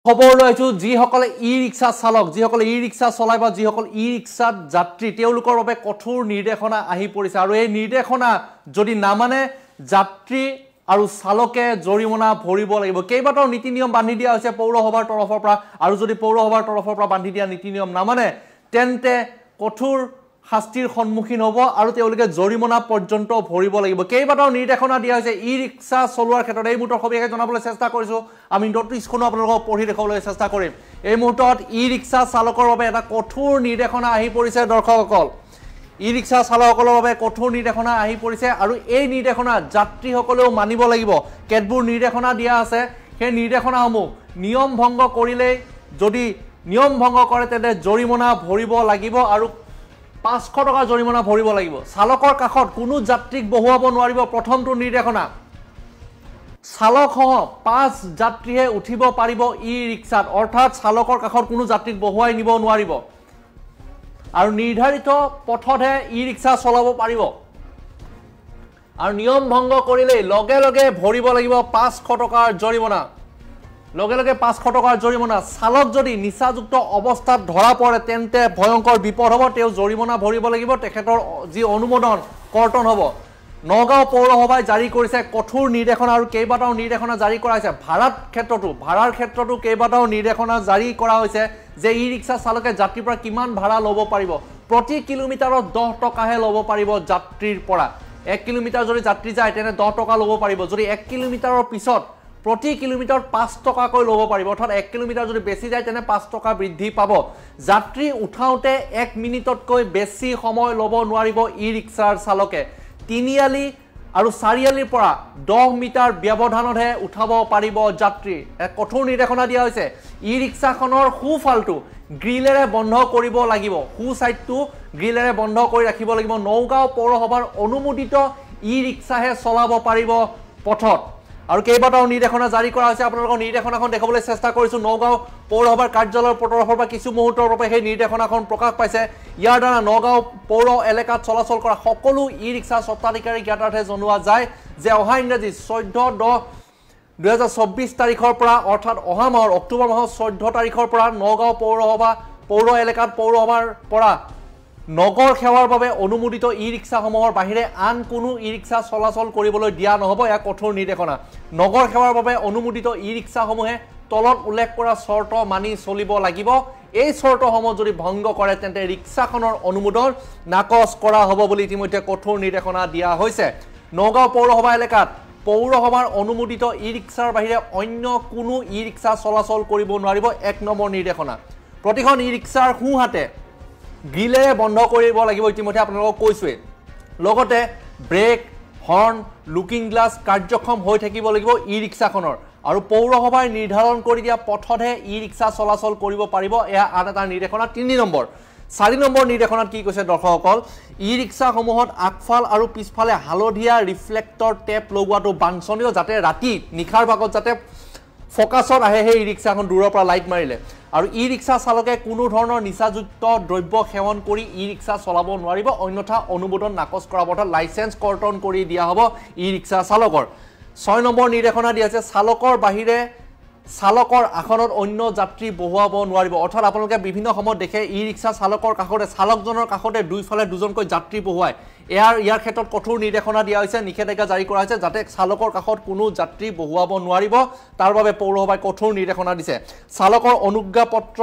খবৰ লৈছো যিসকলে ই-ৰিক্সা চালক যিসকলে ই-ৰিক্সা চলাই বা যিসকল ই-ৰিক্সাত যাত্ৰী তেওঁলোকৰ বাবে কঠোৰ নিৰ্দেশনা আহি পৰিছে আৰু এই নিৰ্দেশনা যদি নামানে যাত্ৰী আৰু চালকে জৰিমনা ভৰিব লাগিব কেইবাটাও নীতি নিয়ম বান্ধি দিয়া হৈছে পৌৰসভাৰ তৰফৰ পৰা আৰু যদি পৌৰসভাৰ তৰফৰ পৰা বান্ধি দিয়া নীতি নিয়ম নামানে তেন্তে কঠোৰ শাস্তিৰ সন্মুখীন হ'ব আৰু তেওঁলোকে জৰিমনা পৰ্যন্ত ভৰিব লাগিব কেইবাটাও নিৰ্দেশনা দিয়া হৈছে ই-ৰিক্সা চলোৱাৰ ক্ষেত্ৰত এই মুহূৰ্তত সবিশেষ জনাবলৈ চেষ্টা কৰিছো আমি নটিছখনো আপোনালোকক পঢ়ি দেখাবলৈ চেষ্টা কৰিম এই মুহূৰ্তত ই-ৰিক্সা চালকৰ বাবে এটা কঠোৰ নিৰ্দেশনা আহি পৰিছে দৰ্শকসকল ই-ৰিক্সা চালকসকলৰ বাবে কঠোৰ নিৰ্দেশনা আহি পৰিছে আৰু এই নিৰ্দেশনা যাত্ৰীসকলেও মানিব লাগিব কেতবোৰ নিৰ্দেশনা দিয়া আছে সেই নিৰ্দেশনাসমূহ নিয়ম ভংগ কৰিলে যদি নিয়ম ভংগ কৰে তেন্তে জৰিমনা ভৰিব লাগিব আৰু 500 টকা জৰিমনা ভৰিব লাগিব চালকৰ কাষত কোনো যাত্ৰীক বহুৱাব নোৱাৰিব প্ৰথমটো নিৰ্দেশনা চালকসহ 5 যাত্ৰীহে উঠিব পাৰিব ই-ৰিক্সাত অৰ্থাৎ চালকৰ কাষত কোনো যাত্ৰীক বহুৱাই নিব নোৱাৰিব আৰু নিৰ্ধাৰিত পথতহে ই-ৰিক্সা চলাব পাৰিব আৰু নিয়ম ভংগ কৰিলে লগে লগে ভৰিব লাগিব 500 টকাৰ জৰিমনা লগে লগে 500 টকাৰ জৰিমনা চালক যদি নিচাযুক্ত অৱস্থাত ধৰা পৰে তেন্তে ভয়ংকৰ বিপদ হ'ব তেও জৰিমনা ভৰিব লাগিব তেখেতৰ যি অনুমোদন কৰ্তন হ'ব নগাঁও পৌৰসভাই জাৰি কৰিছে কঠোৰ নিৰ্দেশনা আৰু কেইবাটাও নিৰ্দেশনা জাৰি কৰা হৈছে ভাড়াৰ ক্ষেত্ৰতো কেইবাটাও নিৰ্দেশনা জাৰি কৰা হৈছে যে ই-ৰিক্সা চালকে যাত্ৰীৰ পৰা কিমান ভাড়া ল'ব পাৰিব প্ৰতি কিলোমিটাৰত 10 টকাহে ল'ব পাৰিব যাত্ৰীৰ পৰা 1 কিলোমিটাৰ যদি যাত্ৰী যায় তেনে 10 টকা ল'ব পাৰিব যদি 1 কিলোমিটাৰৰ পিছত প্ৰতি কিলোমিটাৰত 5 টকাকৈ ল'ব পাৰিব অৰ্থাৎ 1 কিলোমিটাৰ যদি বেছি যায় তেনে 5 টকা বৃদ্ধি পাব যাত্ৰী উঠাওতে 1 মিনিটতকৈ বেছি সময় ল'ব নোৱাৰিব ই-ৰিক্সাৰ চালকে তিনিআলি আৰু চাৰিআলিৰ পৰা 10 মিটাৰ ব্যৱধানতহে উঠাব পাৰিব যাত্ৰী কঠোৰ নিৰ্দেশনা দিয়া হৈছে ই-ৰিক্সাখনৰ সোঁফালটো গ্ৰিলেৰে বন্ধ কৰিব লাগিব সোঁ সাইডটো গ্ৰিলেৰে বন্ধ কৰি ৰাখিব লাগিব নগাঁও পৌৰসভাৰ অনুমোদিত ই-ৰিক্সাহে চলাব পাৰিব পথত আৰু কেইবাটাও নিৰ্দেশনা জাৰি কৰা হৈছে আপোনালোকৰ নিৰ্দেশনাখন দেখাবলৈ চেষ্টা কৰিছো নগাঁও পৌৰসভাৰ কাৰ্যালয়ৰ তৰফৰ পৰা কিছু মুহূৰ্তৰ বাবে সেই নিৰ্দেশনাখন প্ৰকাশ পাইছে ইয়াৰ দ্বাৰা নগাঁও পৌৰ এলেকাত চলাচল কৰা সকলো ই-ৰিক্সা স্বত্বাধিকাৰীক জ্ঞাতাৰ্থে জনোৱা যায় যে অহা ইংৰাজী 14/10/2024 তাৰিখৰ পৰা অৰ্থাৎ অহা মাহৰ অক্টোবৰ মাহৰ 14 তাৰিখৰ পৰা নগাঁও পৌৰ এলেকাত পৌৰসভাৰ পৰা নগৰ সেৱাৰ বাবে অনুমোদিত ই-ৰিক্সাসমূহৰ বাহিৰে আন কোনো ই-ৰিক্সা চলাচল কৰিবলৈ দিয়া নহ'ব এয়া কঠোৰ নিৰ্দেশনা নগৰ সেৱাৰ বাবে অনুমোদিত ই-ৰিক্সাসমূহে তলত উল্লেখ কৰা চৰ্ত মানি চলিব লাগিব এই চৰ্তসমূহ যদি ভংগ কৰে তেন্তে ৰিক্সাখনৰ অনুমোদন নাকচ কৰা হ'ব বুলি ইতিমধ্যে কঠোৰ নিৰ্দেশনা দিয়া হৈছে নগাঁও পৌৰসভা এলেকাত পৌৰসভাৰ অনুমোদিত ই-ৰিক্সাৰ বাহিৰে অন্য কোনো ই-ৰিক্সা চলাচল কৰিব নোৱাৰিব 1 নম্বৰ নিৰ্দেশনা প্ৰতিখন ই-ৰিক্সাৰ সোঁহাতে গ্ৰিলেৰে বন্ধ কৰিব লাগিব ইতিমধ্যে আপোনালোকক কৈছোৱে লগতে ব্ৰেক হৰ্ণ লুকিং গ্লাছ কাৰ্যক্ষম হৈ থাকিব লাগিব ই-ৰিক্সাখনৰ আৰু পৌৰসভাই নিৰ্ধাৰণ কৰি দিয়া পথতহে ই-ৰিক্সা চলাচল কৰিব পাৰিব এয়া আন এটা নিৰ্দেশনা 3 নম্বৰ 4 নম্বৰ নিৰ্দেশনাত কি কৈছে দৰ্শকসকল ই-ৰিক্সাসমূহত আগফাল আৰু পিছফালে হালধীয়া ৰিফ্লেক্টৰ টেপ লগোৱাটো বাঞ্ছনীয় যাতে ৰাতি নিখাৰ ভাগত যাতে ফকাছত আহে সেই ই-ৰিক্সাখন দূৰৰ পৰা লাইট মাৰিলে আৰু ই-ৰিক্সা চালকে কোনো ধৰণৰ নিচাযুক্ত দ্ৰব্য সেৱন কৰি ই-ৰিক্সা চলাব নোৱাৰিব অন্যথা অনুমোদন নাকচ কৰা অৰ্থাৎ লাইচেন্স কৰ্তন কৰি দিয়া হ'ব ই-ৰিক্সা চালকৰ 6 নম্বৰ নিৰ্দেশনা দিয়া আছে চালকৰ বাহিৰে চালকৰ আসনত অন্য যাত্ৰী বহুৱাব নোৱাৰিব অৰ্থাৎ আপোনালোকে বিভিন্ন সময়ত দেখে ই-ৰিক্সা চালকৰ কাষতে চালকজনৰ কাষতে দুইফালে দুজনকৈ যাত্ৰী বহুৱায় ইয়াৰ ক্ষেত্ৰত কঠোৰ নিৰ্দেশনা দিয়া হৈছে নিষেধাজ্ঞা জাৰি কৰা হৈছে যাতে চালকৰ কাষত কোনো যাত্ৰী বহুৱাব নোৱাৰিব তাৰ বাবে পৌৰসভাই কঠোৰ নিৰ্দেশনা দিছে চালকৰ অনুজ্ঞাপত্ৰ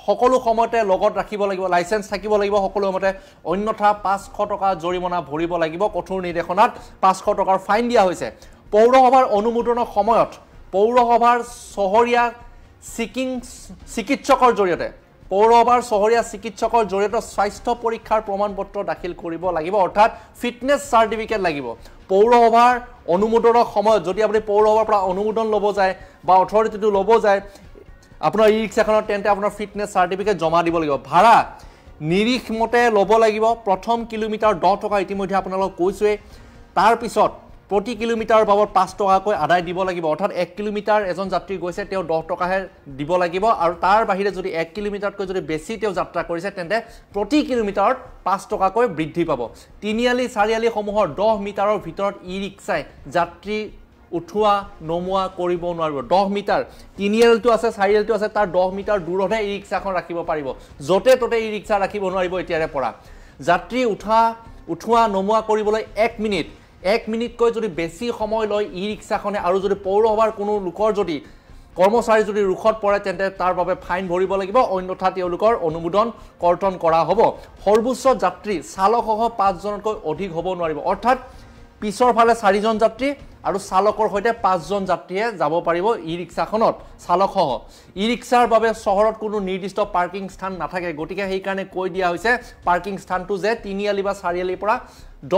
সকলো সময়তে লগত ৰাখিব লাগিব লাইচেন্স থাকিব লাগিব সকলো সময়তে অন্যথা 500 টকা জৰিমনা ভৰিব লাগিব কঠোৰ নিৰ্দেশনাত 500 টকাৰ ফাইন দিয়া হৈছে পৌৰসভাৰ অনুমোদনৰ সময়ত পৌৰসভাৰ চহৰীয়া চিকিৎসকৰ জৰিয়তে স্বাস্থ্য পৰীক্ষাৰ প্ৰমাণপত্ৰ দাখিল কৰিব লাগিব অৰ্থাৎ ফিটনেছ চাৰ্টিফিকেট লাগিব পৌৰসভাৰ অনুমোদনৰ সময়ত যদি আপুনি পৌৰসভাৰ পৰা অনুমোদন ল'ব যায় বা অথৰিটিটো ল'ব যায় আপোনাৰ ই-ৰিক্সাখনৰ তেন্তে আপোনাৰ ফিটনেছ চাৰ্টিফিকেট জমা দিব লাগিব ভাড়া নিৰিখ মতে ল'ব লাগিব প্ৰথম কিলোমিটাৰ 10 টকা ইতিমধ্যে আপোনালোকক কৈছোৱে তাৰ পিছত প্ৰতি কিলোমিটাৰ বাবদ 5 টকাকৈ আদায় দিব লাগিব অৰ্থাৎ 1 কিলোমিটাৰ এজন যাত্ৰী গৈছে তেওঁ 10 টকাহে দিব লাগিব আৰু তাৰ বাহিৰে যদি 1 কিলোমিটাৰতকৈ যদি বেছি তেওঁ যাত্ৰা কৰিছে তেন্তে প্ৰতি কিলোমিটাৰত 5 টকাকৈ বৃদ্ধি পাব তিনিআলি চাৰিআলি সমূহৰ 10 মিটাৰৰ ভিতৰত ই-ৰিক্সাই যাত্ৰী উঠোৱা নমোৱা কৰিব নোৱাৰিব 10 মিটাৰ 3Lটো আছে 4Lটো আছে তাৰ 10 মিটাৰ দূৰতহে ই ৰিক্সাখন ৰাখিব পাৰিব যতে ততে ই ৰিক্সা ৰাখিব নোৱাৰিব এতিয়াৰে পৰা যাত্ৰী উঠোৱা নমোৱা কৰিবলৈ 1 মিনিটকৈ যদি বেছি সময় লয় ই ৰিক্সাখনে আৰু যদি পৌৰসভাৰ কোনো লোকৰ যদি কৰ্মচাৰী যদি ৰুখত পৰে তেন্তে তাৰ বাবে ফাইন ভৰিব লাগিব অন্যথা তেওঁলোকৰ অনুমোদন কৰ্তন কৰা হ'ব সৰ্বোচ্চ যাত্ৰী চালকসহ 5 জনকৈ অধিক হ'ব নোৱাৰিব অৰ্থাৎ পিছৰ ফালে 4 জন যাত্ৰী আৰু চালকৰ সৈতে 5 জন যাত্ৰীয়ে যাব পাৰিব ই ৰিক্সাখনত চালকসহ ই ৰিক্সাৰ বাবে চহৰত কোনো নিৰ্দিষ্ট পাৰ্কিং স্থান নাথাকে গতিকে সেই কাৰণে কৈ দিয়া হৈছে পাৰ্কিং স্থানটো যে 3 বা 4 পৰা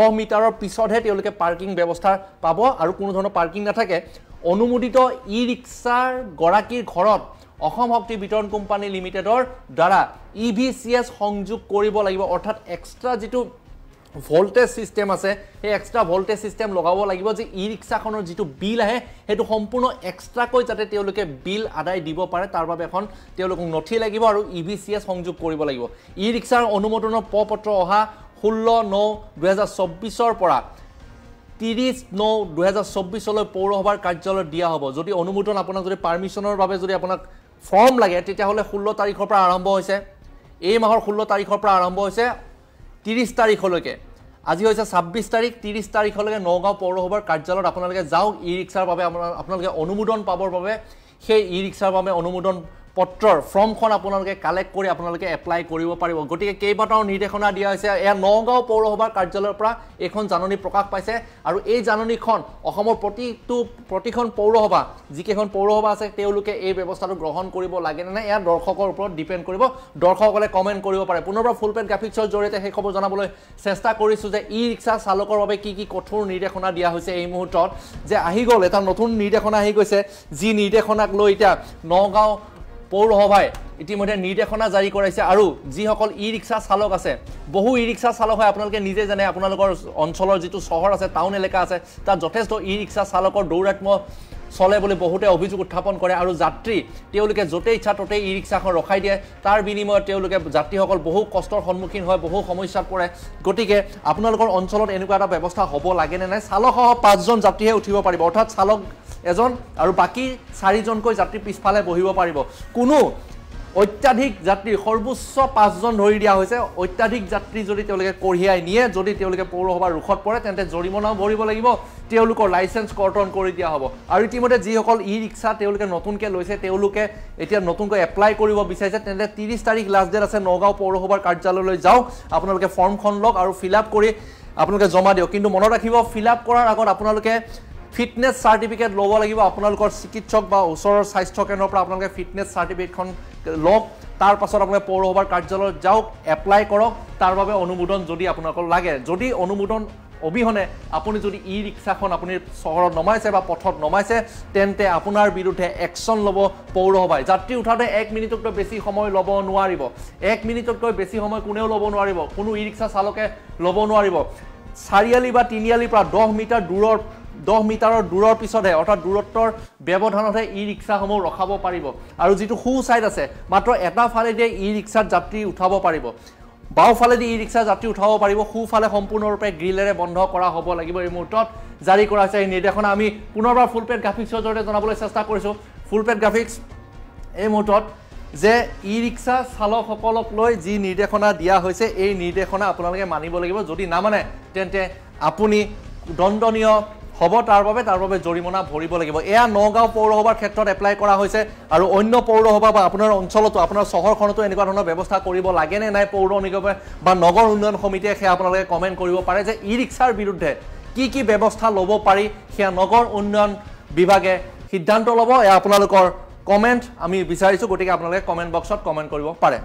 10 মিটাৰৰ পিছতহে তেওঁলোকে পাৰ্কিং ব্যৱস্থা পাব আৰু কোনো ধৰণৰ পাৰ্কিং নাথাকে অনুমোদিত ই ৰিক্সাৰ গৰাকীৰ ঘৰত অসম শক্তি বিতৰণ কোম্পানী লিমিটেডৰ দ্বাৰা EVCS সংযোগ কৰিব লাগিব অৰ্থাৎ এক্সট্ৰা যেটো ভোল্টেজ সিস্টেম আছে এই এক্সট্ৰা ভোল্টেজ সিস্টেম লগাব লাগিব যে ই ৰিক্সাখনৰ যেটো বিল আহে হেতু সম্পূৰ্ণ এক্সট্ৰা কৈ যাতে তেওঁলোকে বিল আদায় দিব পাৰে তাৰ বাবে এখন তেওঁলোকক নথি লাগিব আৰু EVCS সংযোগ কৰিব লাগিব ই ৰিক্সাৰ অনুমোদনৰ পত্ৰ অহা 16/9/2024 পৰা 30/9/2024 লৈ পৌৰসভাৰ কাৰ্যালয়ত দিয়া হ'ব যদি অনুমোদন আপোনাক যদি পাৰমিশনৰ বাবে যদি আপোনাক ফৰ্ম লাগে তেতিয়া হলে 16 তাৰিখৰ পৰা আৰম্ভ হৈছে এই মাহৰ 16 তাৰিখৰ পৰা আৰম্ভ হৈছে 30 তাৰিখলৈকে আজি হৈছে 26 তাৰিখ 30 তাৰিখলৈকে নগাঁও পৌৰসভাৰ কাৰ্যালয়ত আপোনালোকে যাওক ই ৰিক্সাৰ বাবে আপোনালোকে অনুমোদন পাবৰ বাবে সেই ই ৰিক্সাৰ বাবে অনুমোদন পত্ৰৰ ফৰ্মখন আপোনালোকে কালেক্ট কৰি আপোনালোকে এপ্লাই কৰিব পাৰিব গতিকে কেইবাটাও নিৰ্দেশনা দিয়া হৈছে এয়া নগাঁও পৌৰসভাৰ কাৰ্যালয়ৰ পৰা এখন জাননী প্ৰকাশ পাইছে আৰু এই জাননীখন অসমৰ প্ৰতিখন পৌৰসভা যিকেখন পৌৰসভা আছে তেওঁলোকে এই ব্যৱস্থাটো গ্ৰহণ কৰিব লাগে নে এয়া দৰ্শকৰ ওপৰত ডিপেন্ড কৰিব দৰ্শকসকলে কমেন্ট কৰিব পাৰে পুনৰবাৰ ফুল পেজ গ্ৰাফিক্সৰ জৰিয়তে সেই খবৰ জনাবলৈ চেষ্টা কৰিছো যে ই ৰিক্সা চালকৰ বাবে কি কঠোৰ নিৰ্দেশনা দিয়া হৈছে এই মুহূৰ্তত যে আহি গল এটা নতুন নিৰ্দেশনা আহি গৈছে যি নিৰ্দেশনাক লৈ এতিয়া নগাঁও পৌৰসভাই ইতিমধ্যে নিৰ্দেশনা জাৰি কৰাইছে আৰু যিসকল ই ৰিক্সা চালক আছে বহু ই ৰিক্সা চালক হয় আপোনালোকে নিজে জানে আপোনালোকৰ অঞ্চলৰ যেটো চহৰ আছে টাউন এলেকা আছে তাত যথেষ্ট ই ৰিক্সা চালকৰ দৌৰাত্ম চলে বুলি বহুতে অভিযোগ উত্থাপন কৰে আৰু যাত্ৰী তেওঁলোকে যতে ইচ্ছা ততে ই ৰিক্সাখন ৰখাই দিয়ে তাৰ বিনিময়ত তেওঁলোকে যাত্ৰীসকল বহু কষ্টৰ সন্মুখীন হয় বহু সমস্যাত পৰে গতিকে আপোনালোকৰ অঞ্চলত এনেকুৱা এটা ব্যৱস্থা হ'ব লাগে নে নাই চালকসহ 5 জন যাত্ৰীহে উঠিব পাৰিব অৰ্থাৎ চালক এজন আৰু বাকি 4 জনকৈ যাত্ৰী পিছফালে বহিব পাৰিব কোনো অত্যাধিক যাত্ৰী সৰ্বোচ্চ 5 জন ধৰি দিয়া হৈছে অত্যাধিক যাত্ৰী যদি তেওঁলোকে কঢ়িয়াই নিয়ে যদি তেওঁলোকে পৌৰসভাৰ ৰুখত পৰে তেন্তে জৰিমনাও ভৰিব লাগিব তেওঁলোকৰ লাইসেন্স কৰ্তন কৰি দিয়া হ'ব আৰু ইতিমধ্যে যিসকল ই ৰিক্সা তেওঁলোকে নতুনকৈ লৈছে তেওঁলোকে এতিয়া নতুনকৈ এপ্লাই কৰিব বিচাৰিছে তেন্তে 30 তাৰিখ লাষ্ট ডেট আছে নগাঁও পৌৰসভাৰ কাৰ্যালয়লৈ যাওক আপোনালোকে ফৰ্মখন লওক আৰু ফিল আপ কৰি আপোনালোকে জমা দিয়ক কিন্তু মনত ৰাখিব ফিল আপ কৰাৰ আগত আপোনালোকে ফিটনেস সাৰ্টিফিকেট ল'ব লাগিব আপোনালোকৰ চিকিৎসক বা ওচৰৰ স্বাস্থ্য কেন্দ্ৰৰ পৰা আপোনালোকে ফিটনেস সাৰ্টিফিকেটখন লওক তাৰ পাছত আপোনালোকে পৌৰসভাৰ কাৰ্যালয়ত যাওক এপ্লাই কৰক তাৰ বাবে অনুমোদন যদি আপোনালোকৰ লাগে যদি অনুমোদন অবিহনে আপুনি যদি ই ৰিক্সাখন আপুনি চহৰত নমাইছে বা পথত নমাইছে তেন্তে আপোনাৰ বিৰুদ্ধে একচন ল'ব পৌৰসভাই যাত্ৰী উঠাতে 1 মিনিটতকৈ বেছি সময় ল'ব নোৱাৰিব 1 মিনিটতকৈ বেছি সময় কোনেও ল'ব নোৱাৰিব কোনো ই ৰিক্সা চালকে ল'ব নোৱাৰিব 4 বা 3 পৰা 10 মিটাৰৰ দূৰৰ পিছতহে অৰ্থাৎ দূৰত্বৰ ব্যৱধানতহে ই ৰিক্সাসমূহ ৰখাব পাৰিব আৰু যেটো হু সাইড আছে মাত্ৰ এটা ফালে দিয়ে ই ৰিক্সাত যাত্ৰী উঠাব পাৰিব বাও ফালে দি ই ৰিক্সা যাত্ৰী উঠাব পাৰিব হু ফালে সম্পূৰ্ণৰূপে গ্ৰিলেৰে বন্ধ কৰা হ'ব লাগিব এই মুহূৰ্তত জাৰি কৰা হৈছে এই নিৰ্দেশনা আমি পুনৰবাৰ ফুল পেজ গ্ৰাফিক্সৰ জৰিয়তে জনাবলৈ চেষ্টা কৰিছো ফুল পেজ গ্ৰাফিক্স এই মুহূৰ্তত যে ই ৰিক্সা চালকসকলক লৈ যি নিৰ্দেশনা দিয়া হৈছে এই নিৰ্দেশনা আপোনালোকে মানিব লাগিব যদি না মানে তেন্তে আপুনি দণ্ডনীয় হ'ব তাৰ বাবে জৰিমনা ভৰিব লাগিব এয়া নগাঁও পৌৰসভাৰ ক্ষেত্ৰত এপ্লাই কৰা হৈছে আৰু অন্য পৌৰসভা বা আপোনাৰ অঞ্চলতো আপোনাৰ চহৰখনতো এনেকুৱা ধৰণৰ ব্যৱস্থা কৰিব লাগে নে নাই পৌৰ নিগমে বা নগৰ উন্নয়ন সমিতিয়ে সেয়া আপোনালোকে কমেন্ট কৰিব পাৰে যে ই ৰিক্সাৰ বিৰুদ্ধে কি ব্যৱস্থা ল'ব পাৰি সেয়া নগৰ উন্নয়ন বিভাগে সিদ্ধান্ত ল'ব এয়া আপোনালোকৰ কমেন্ট আমি বিচাৰিছো গতিকে আপোনালোকে কমেন্ট বক্সত কমেন্ট কৰিব পাৰে